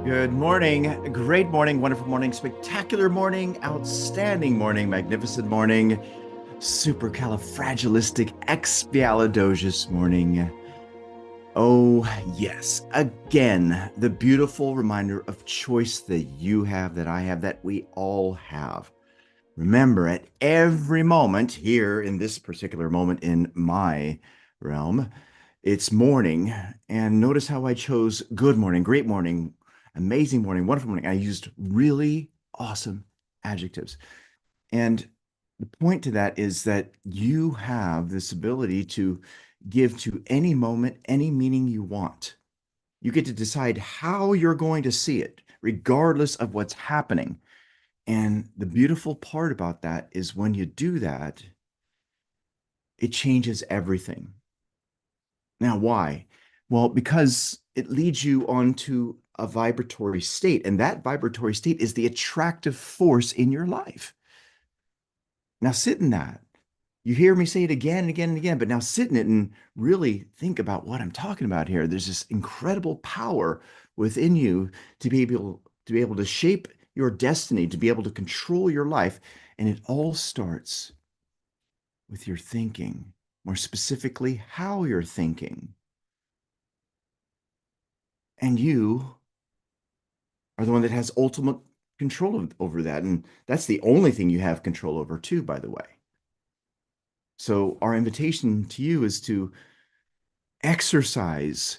Good morning, great morning, wonderful morning, spectacular morning, outstanding morning, magnificent morning, supercalifragilisticexpialidocious morning. Oh, yes, again, the beautiful reminder of choice that you have, that I have, that we all have. Remember, at every moment here in this particular moment in my realm, it's morning. And notice how I chose good morning, great morning, amazing morning, wonderful morning. I used really awesome adjectives. And the point to that is that you have this ability to give to any moment any meaning you want. You get to decide how you're going to see it, regardless of what's happening. And the beautiful part about that is when you do that, it changes everything. Now, why? Well, because it leads you onto a vibratory state, and that vibratory state is the attractive force in your life. Now, sit in that. You hear me say it again and again and again, but now sit in it and really think about what I'm talking about here. There's this incredible power within you to be able to shape your destiny, to be able to control your life, and it all starts with your thinking, more specifically, how you're thinking. And you are the one that has ultimate control over that. And that's the only thing you have control over, too, by the way. So, our invitation to you is to exercise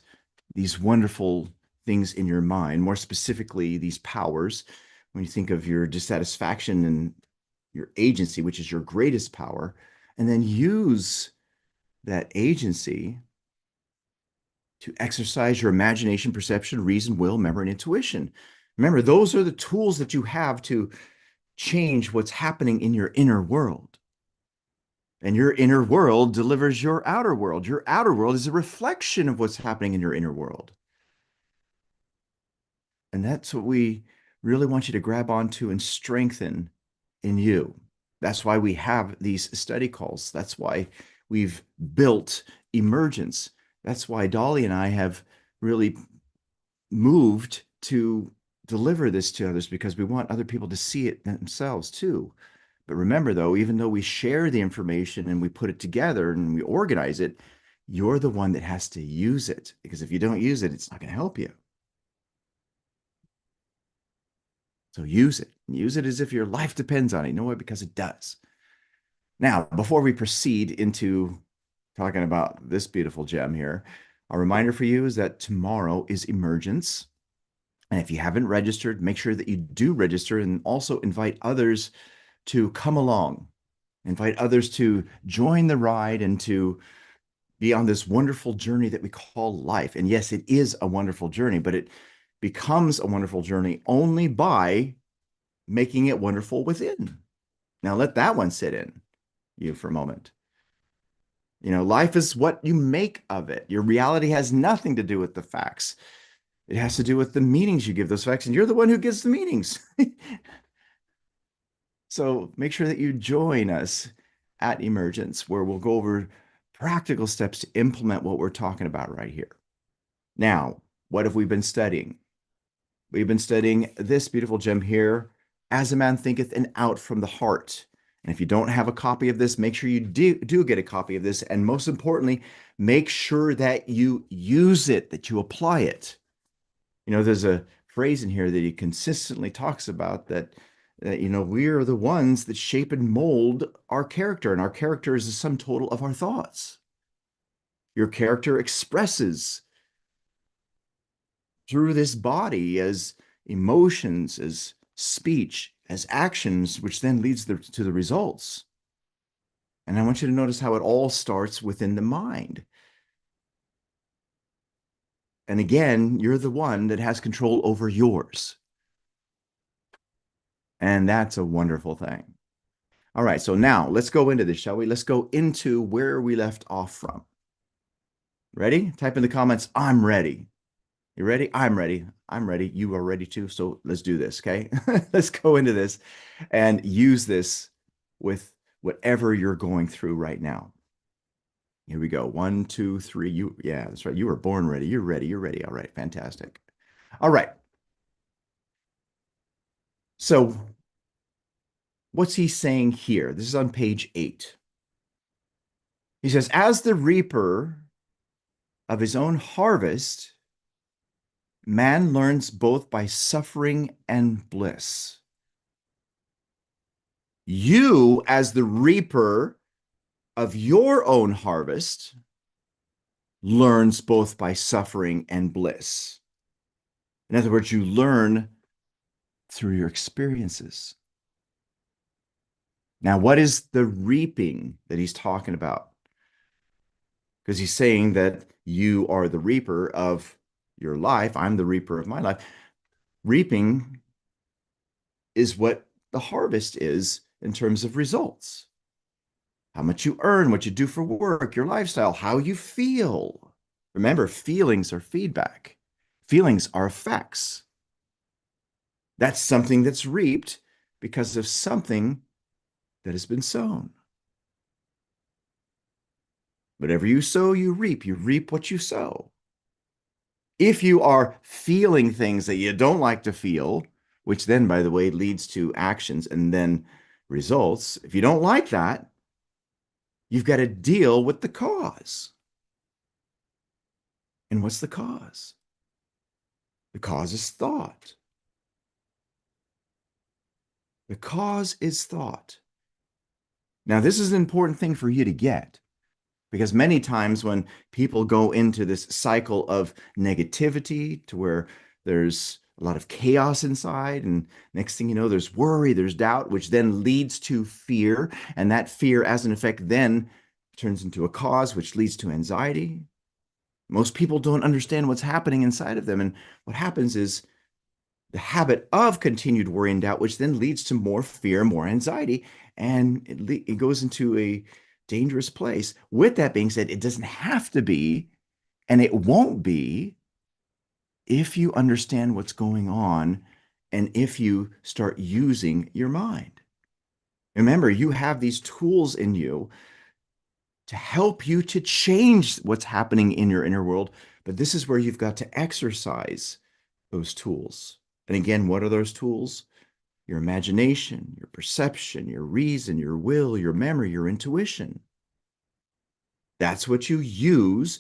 these wonderful things in your mind, more specifically, these powers. When you think of your dissatisfaction and your agency, which is your greatest power, and then use that agency to exercise your imagination, perception, reason, will, memory, and intuition. Remember, those are the tools that you have to change what's happening in your inner world. And your inner world delivers your outer world. Your outer world is a reflection of what's happening in your inner world. And that's what we really want you to grab onto and strengthen in you. That's why we have these study calls. That's why we've built emergence. That's why Dolly and I have really moved to deliver this to others, because we want other people to see it themselves too. But remember, though, even though we share the information and we put it together and we organize it, you're the one that has to use it, because if you don't use it, it's not going to help you. So use it. Use it as if your life depends on it. You know why? Because it does. Now, before we proceed into talking about this beautiful gem here, a reminder for you is that tomorrow is Emergence. And if you haven't registered, make sure that you do register, and also invite others to come along. Invite others to join the ride and to be on this wonderful journey that we call life. And yes, it is a wonderful journey, but it becomes a wonderful journey only by making it wonderful within. Now, let that one sit in you for a moment. You know, life is what you make of it. Your reality has nothing to do with the facts. It has to do with the meanings you give those facts, and you're the one who gives the meanings. So make sure that you join us at Emergence, where we'll go over practical steps to implement what we're talking about right here. Now, what have we been studying? We've been studying this beautiful gem here, As a Man Thinketh, and Out from the Heart. And if you don't have a copy of this, make sure you do get a copy of this. And most importantly, make sure that you use it, that you apply it. You know, there's a phrase in here that he consistently talks about that, we are the ones that shape and mold our character, and our character is the sum total of our thoughts. Your character expresses through this body as emotions, as speech, as actions, which then leads to the results. And I want you to notice how it all starts within the mind. And again, you're the one that has control over yours. And that's a wonderful thing. All right, so now let's go into this, shall we? Let's go into where we left off from. Ready? Type in the comments, I'm ready. You ready? I'm ready. I'm ready. You are ready too. So let's do this, okay? Let's go into this and use this with whatever you're going through right now. Here we go. 1, 2, 3. Yeah, that's right. You were born ready. You're ready. You're ready. All right. Fantastic. All right. So, what's he saying here? This is on page 8. He says, as the reaper of his own harvest, man learns both by suffering and bliss. You, as the reaper of your own harvest, learns both by suffering and bliss. In other words, you learn through your experiences. Now, what is the reaping that he's talking about? Because he's saying that you are the reaper of your life. I'm the reaper of my life. Reaping is what the harvest is in terms of results. How much you earn, what you do for work, your lifestyle, how you feel. Remember, feelings are feedback. Feelings are effects. That's something that's reaped because of something that has been sown. Whatever you sow, you reap. You reap what you sow. If you are feeling things that you don't like to feel, which then, by the way, leads to actions and then results, if you don't like that, you've got to deal with the cause. And what's the cause? The cause is thought. The cause is thought. Now, this is an important thing for you to get, because many times when people go into this cycle of negativity to where there's a lot of chaos inside, and next thing you know, there's worry, there's doubt, which then leads to fear. And that fear, as an effect, then turns into a cause, which leads to anxiety. Most people don't understand what's happening inside of them. And what happens is the habit of continued worry and doubt, which then leads to more fear, more anxiety, and it goes into a dangerous place. With that being said, it doesn't have to be, and it won't be if you understand what's going on and if you start using your mind. Remember, you have these tools in you to help you to change what's happening in your inner world, but this is where you've got to exercise those tools. And again, what are those tools? Your imagination, your perception, your reason, your will, your memory, your intuition. That's what you use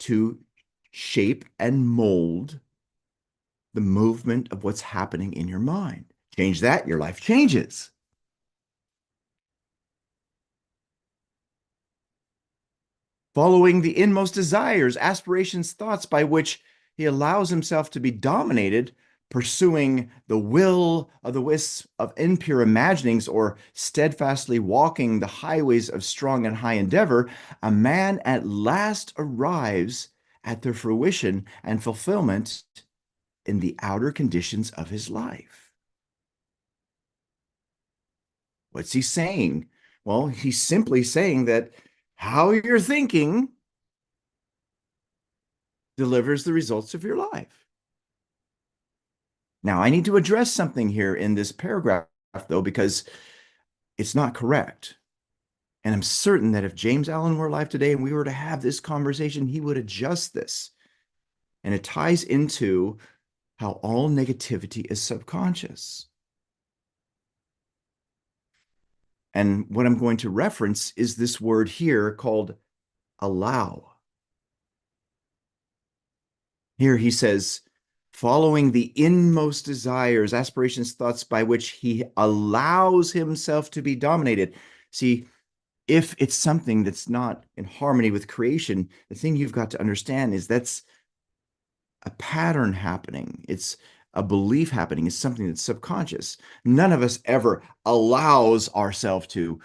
to shape and mold the movement of what's happening in your mind. Change that, your life changes. Following the inmost desires, aspirations, thoughts by which he allows himself to be dominated, pursuing the will of the wisps of impure imaginings, or steadfastly walking the highways of strong and high endeavor, a man at last arrives at the fruition and fulfillment in the outer conditions of his life. What's he saying? Well, he's simply saying that how you're thinking delivers the results of your life. Now, I need to address something here in this paragraph, though, because it's not correct. And I'm certain that if James Allen were alive today and we were to have this conversation, he would adjust this. And it ties into how all negativity is subconscious. And what I'm going to reference is this word here called allow. Here he says, following the inmost desires, aspirations, thoughts by which he allows himself to be dominated. See, if it's something that's not in harmony with creation, the thing you've got to understand is that's a pattern happening. It's a belief happening. It's something that's subconscious. None of us ever allows ourselves to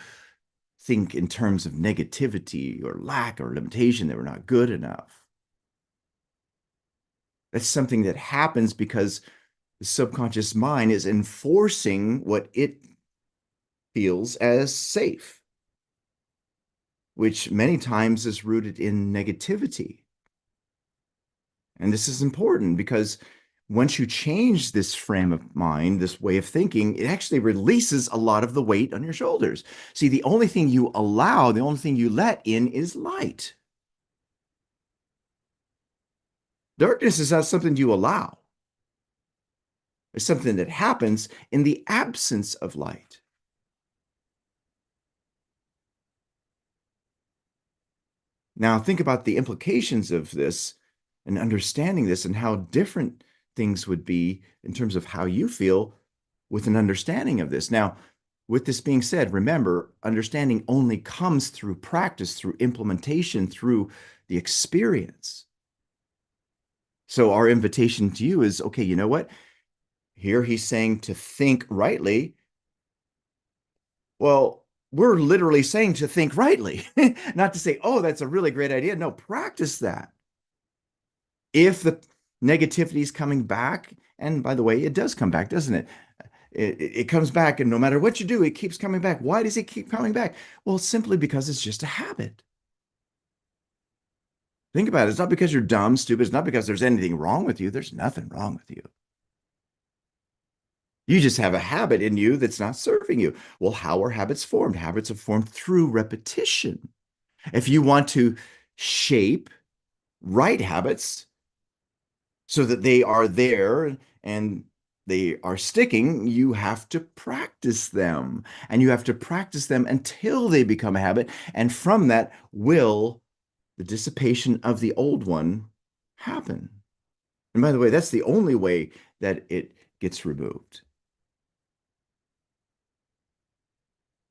think in terms of negativity or lack or limitation, that we're not good enough. That's something that happens because the subconscious mind is enforcing what it feels as safe, which many times is rooted in negativity. And this is important because once you change this frame of mind, this way of thinking, it actually releases a lot of the weight on your shoulders. See, the only thing you allow, the only thing you let in is light. Darkness is not something you allow. It's something that happens in the absence of light. Now, think about the implications of this and understanding this and how different things would be in terms of how you feel with an understanding of this. Now, with this being said, remember, understanding only comes through practice, through implementation, through the experience. So, our invitation to you is okay, you know what? Here he's saying to think rightly. Well, we're literally saying to think rightly, not to say, oh, that's a really great idea. No, practice that. If the negativity is coming back, and by the way, it does come back, doesn't it? It comes back, and no matter what you do, it keeps coming back. Why does it keep coming back? Well, simply because it's just a habit. Think about it. It's not because you're dumb, stupid. It's not because there's anything wrong with you. There's nothing wrong with you. You just have a habit in you that's not serving you. Well, how are habits formed? Habits are formed through repetition. If you want to shape right habits so that they are there and they are sticking, you have to practice them. And you have to practice them until they become a habit. And from that will the dissipation of the old one happen. And by the way, that's the only way that it gets removed.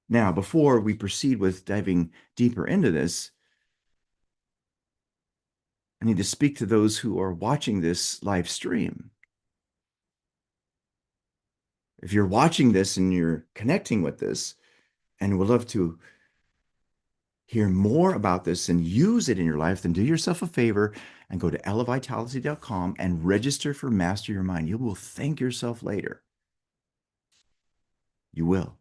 Now, before we proceed with diving deeper into this, I need to speak to those who are watching this live stream. If you're watching this and you're connecting with this and would love to hear more about this and use it in your life, then do yourself a favor and go to elevitality.com and register for Master Your Mind. You will thank yourself later. You will.